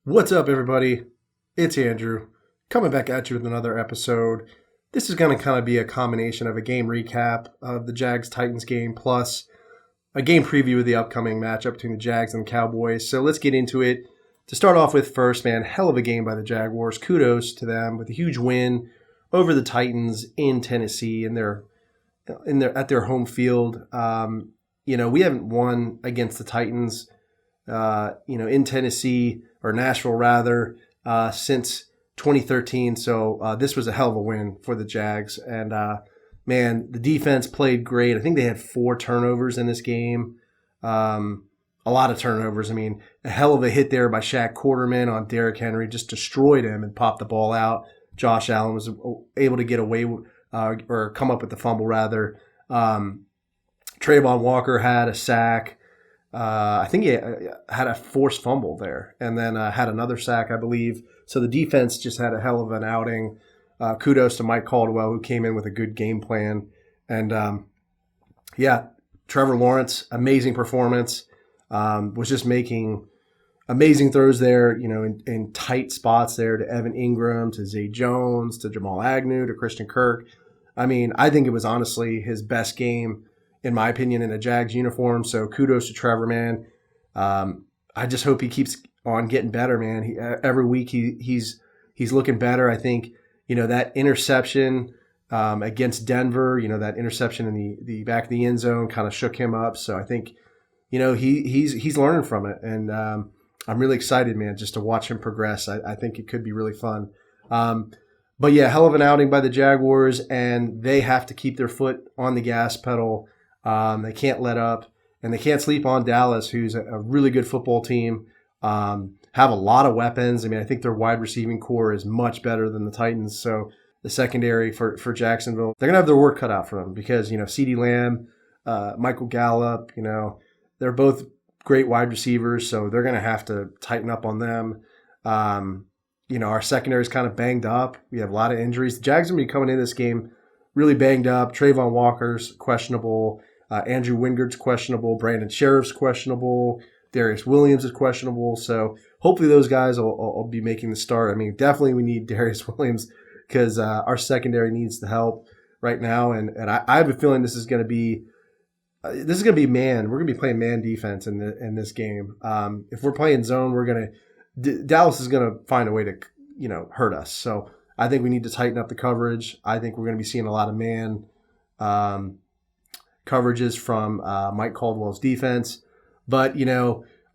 What's up, everybody? It's Andrew, coming back at you with another episode. This is going to kind of be a combination of a game recap of the Jags-Titans game plus a game preview of the upcoming matchup between the Jags and the Cowboys. So let's get into it. To start off with first, man, hell of a game by the Jaguars. Kudos to them with a huge win over the Titans in Tennessee at their home field. We haven't won against the Titans, in Tennessee, or Nashville rather, since 2013. So this was a hell of a win for the Jags. And, man, the defense played great. I think they had 4 turnovers in this game. A lot of turnovers. I mean, a hell of a hit there by Shaq Quarterman on Derrick Henry. Just destroyed him and popped the ball out. Josh Allen was able to get away or come up with the fumble, rather. Trayvon Walker had a sack. I think he had a forced fumble there and then had another sack, I believe. So the defense just had a hell of an outing. Kudos to Mike Caldwell, who came in with a good game plan. And, Trevor Lawrence, amazing performance. Was just making amazing throws there, in tight spots there to Evan Ingram, to Zay Jones, to Jamal Agnew, to Christian Kirk. I mean, I think it was honestly his best game, in my opinion, in a Jags uniform. So kudos to Trevor, man. I just hope he keeps on getting better, man. Every week he's looking better. I think, that interception against Denver, that interception in the back of the end zone kind of shook him up. So I think, he's learning from it. And I'm really excited, man, just to watch him progress. I think it could be really fun. But yeah, hell of an outing by the Jaguars, and they have to keep their foot on the gas pedal. They can't let up, and they can't sleep on Dallas, who's a really good football team, have a lot of weapons. I mean, I think their wide receiving core is much better than the Titans. So the secondary for Jacksonville, they're going to have their work cut out for them because, CeeDee Lamb, Michael Gallup, they're both great wide receivers, so they're going to have to tighten up on them. Our secondary is kind of banged up. We have a lot of injuries. The Jags are going to be coming in this game really banged up. Trayvon Walker's questionable. Andrew Wingard's questionable. Brandon Sheriff's questionable. Darius Williams is questionable. So hopefully those guys will be making the start. I mean, definitely we need Darius Williams because our secondary needs the help right now. And I have a feeling this is going to be man. We're going to be playing man defense in this game. If we're playing zone, Dallas is going to find a way to, hurt us. So I think we need to tighten up the coverage. I think we're going to be seeing a lot of man coverages from Mike Caldwell's defense. But,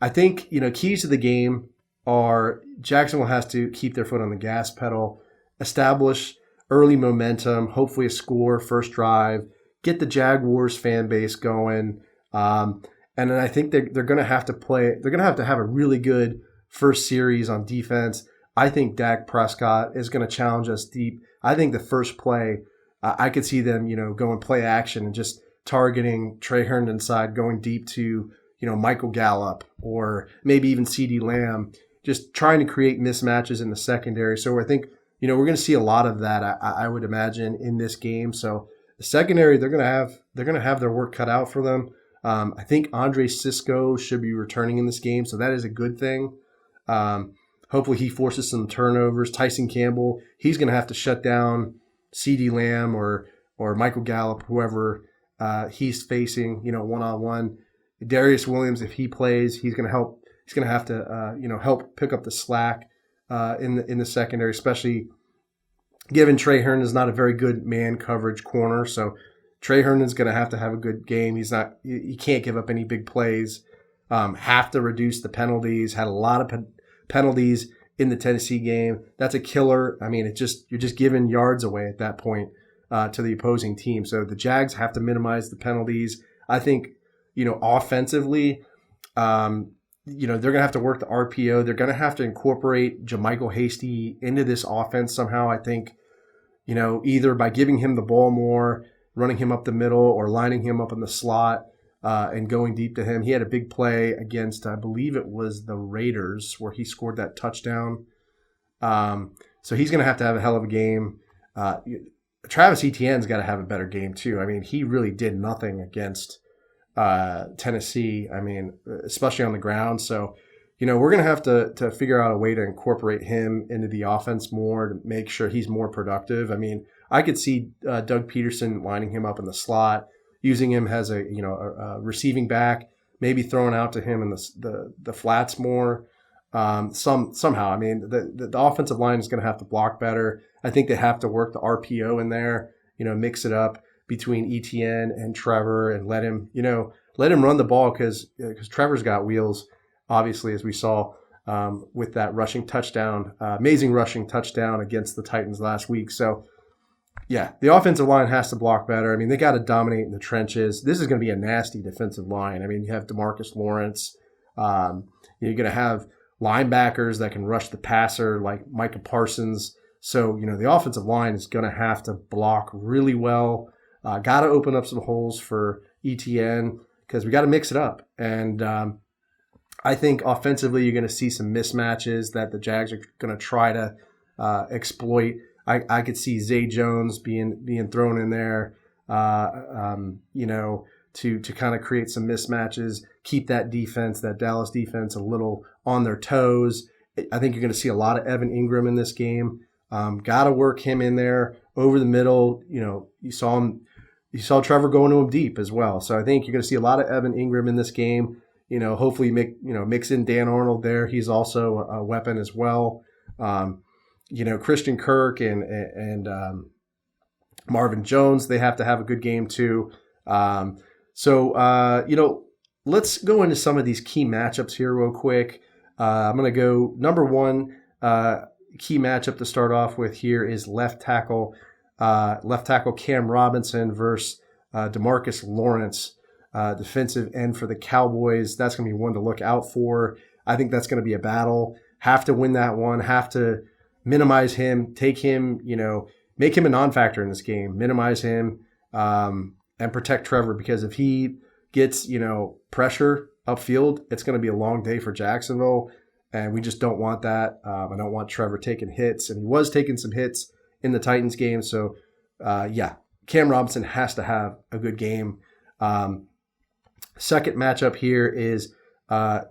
I think, keys to the game are Jacksonville has to keep their foot on the gas pedal, establish early momentum, hopefully a score, first drive, get the Jaguars fan base going. And then I think they're going to have to have a really good first series on defense. I think Dak Prescott is going to challenge us deep. I think the first play, I could see them, going play action and just targeting Trey Herndon's side, going deep to, Michael Gallup or maybe even CeeDee Lamb, just trying to create mismatches in the secondary. So I think, we're going to see a lot of that, I would imagine, in this game. So the secondary, they're going to have their work cut out for them. I think Andre Sisco should be returning in this game, so that is a good thing. Hopefully he forces some turnovers. Tyson Campbell, he's going to have to shut down CeeDee Lamb or Michael Gallup, whoever he's facing, one-on-one. Darius Williams, if he plays, he's going to help. He's going to have to, help pick up the slack in the secondary, especially given Trey Herndon's not a very good man coverage corner. So Trey Herndon's going to have a good game. He can't give up any big plays. Have to reduce the penalties. Had a lot of penalties in the Tennessee game. That's a killer. I mean, you're just giving yards away at that point to the opposing team. So the Jags have to minimize the penalties. I think, offensively, they're going to have to work the RPO. They're going to have to incorporate JaMychal Hasty into this offense somehow. I think, either by giving him the ball more, running him up the middle, or lining him up in the slot and going deep to him. He had a big play against, I believe it was the Raiders, where he scored that touchdown. So he's going to have a hell of a game. Travis Etienne's got to have a better game too. I mean, he really did nothing against Tennessee. I mean, especially on the ground. So, we're going to have to figure out a way to incorporate him into the offense more to make sure he's more productive. I mean, I could see Doug Peterson lining him up in the slot, using him as a receiving back, maybe throwing out to him in the flats more. Somehow, I mean, the offensive line is going to have to block better. I think they have to work the RPO in there, mix it up between Etienne and Trevor and let him run the ball because Trevor's got wheels, obviously, as we saw with that rushing touchdown, amazing rushing touchdown against the Titans last week. So, yeah, the offensive line has to block better. I mean, they got to dominate in the trenches. This is going to be a nasty defensive line. I mean, you have DeMarcus Lawrence. You're going to have linebackers that can rush the passer like Micah Parsons. So, the offensive line is going to have to block really well. Got to open up some holes for ETN because we got to mix it up. And I think offensively you're going to see some mismatches that the Jags are going to try to exploit. I could see Zay Jones being thrown in there, to kind of create some mismatches, keep that Dallas defense, a little on their toes. I think you're going to see a lot of Evan Ingram in this game. Got to work him in there over the middle. You saw Trevor going to him deep as well. So I think you're going to see a lot of Evan Ingram in this game. Hopefully mix in Dan Arnold there. He's also a weapon as well. Christian Kirk and Marvin Jones, they have to have a good game too. Let's go into some of these key matchups here real quick. I'm going to go number one key matchup to start off with here is left tackle Cam Robinson versus DeMarcus Lawrence, defensive end for the Cowboys. That's going to be one to look out for. I think that's going to be a battle. Have to win that one. Have to minimize him. Take him, make him a non-factor in this game. Minimize him and protect Trevor because if he gets, pressure upfield, it's going to be a long day for Jacksonville. And we just don't want that. I don't want Trevor taking hits. And he was taking some hits in the Titans game. So, Cam Robinson has to have a good game. Second matchup here is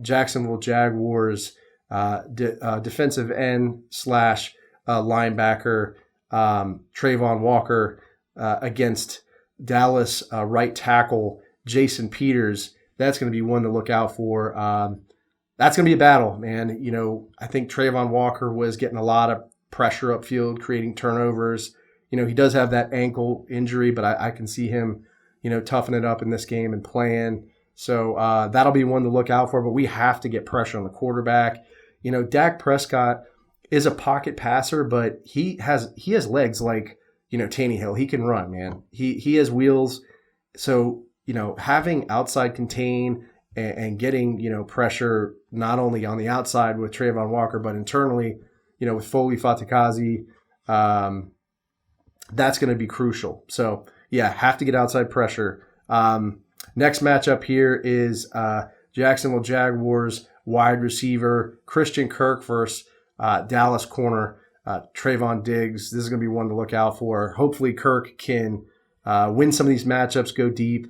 Jacksonville Jaguars defensive end / linebacker Trayvon Walker against Dallas right tackle Jason Peters. That's going to be one to look out for. That's going to be a battle, man. I think Trayvon Walker was getting a lot of pressure upfield, creating turnovers. He does have that ankle injury, but I can see him, toughen it up in this game and playing. So that'll be one to look out for, but we have to get pressure on the quarterback. Dak Prescott is a pocket passer, but he has legs like, Tannehill. He can run, man. He has wheels. So, having outside contain and getting, pressure not only on the outside with Trayvon Walker, but internally, with Foley Fatakazi, that's going to be crucial. So, have to get outside pressure. Next matchup here is Jacksonville Jaguars wide receiver Christian Kirk versus Dallas corner Trayvon Diggs. This is going to be one to look out for. Hopefully Kirk can win some of these matchups, go deep.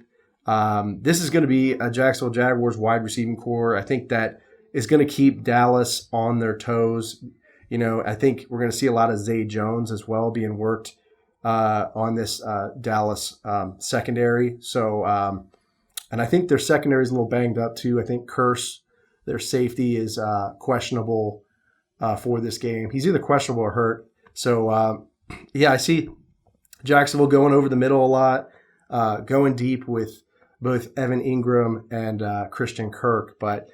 This is going to be a Jacksonville Jaguars wide receiving core. I think that is going to keep Dallas on their toes. I think we're going to see a lot of Zay Jones as well being worked on this Dallas secondary. So, and I think their secondary is a little banged up too. I think Curse, their safety, is questionable for this game. He's either questionable or hurt. So, I see Jacksonville going over the middle a lot, going deep with both Evan Ingram and Christian Kirk. But,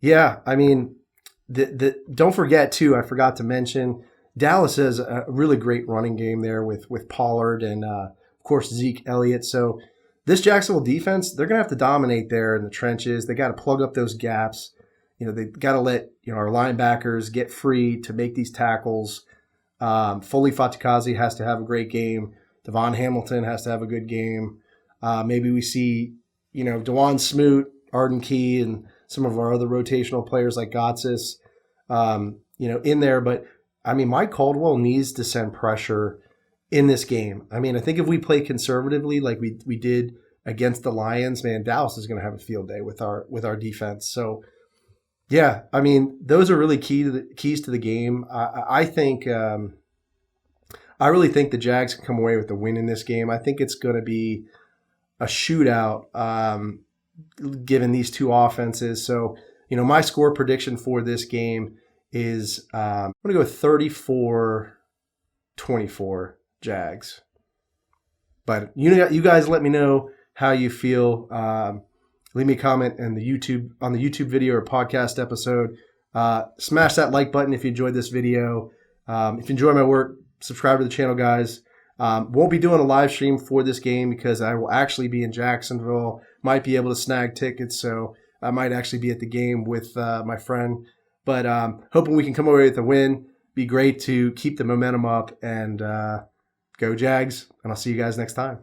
I mean, don't forget, too, I forgot to mention, Dallas has a really great running game there with Pollard and, of course, Zeke Elliott. So this Jacksonville defense, they're going to have to dominate there in the trenches. They got to plug up those gaps. They got to let our linebackers get free to make these tackles. Foley Fatakazi has to have a great game. Devon Hamilton has to have a good game. Maybe we see, DeJuan Smoot, Arden Key, and some of our other rotational players like Gotsis, in there. But, I mean, Mike Caldwell needs to send pressure in this game. I mean, I think if we play conservatively like we did against the Lions, man, Dallas is going to have a field day with our defense. So yeah, I mean, those are really keys to the game. I think I really think the Jags can come away with the win in this game. I think it's going to be a shootout, given these two offenses. So, my score prediction for this game is I'm going to go 34-24 Jags. But you guys let me know how you feel. Leave me a comment on the YouTube video or podcast episode. Smash that like button if you enjoyed this video. If you enjoy my work, subscribe to the channel, guys. Won't be doing a live stream for this game because I will actually be in Jacksonville. Might be able to snag tickets, so I might actually be at the game with my friend. But hoping we can come away with a win. Be great to keep the momentum up and go Jags. And I'll see you guys next time.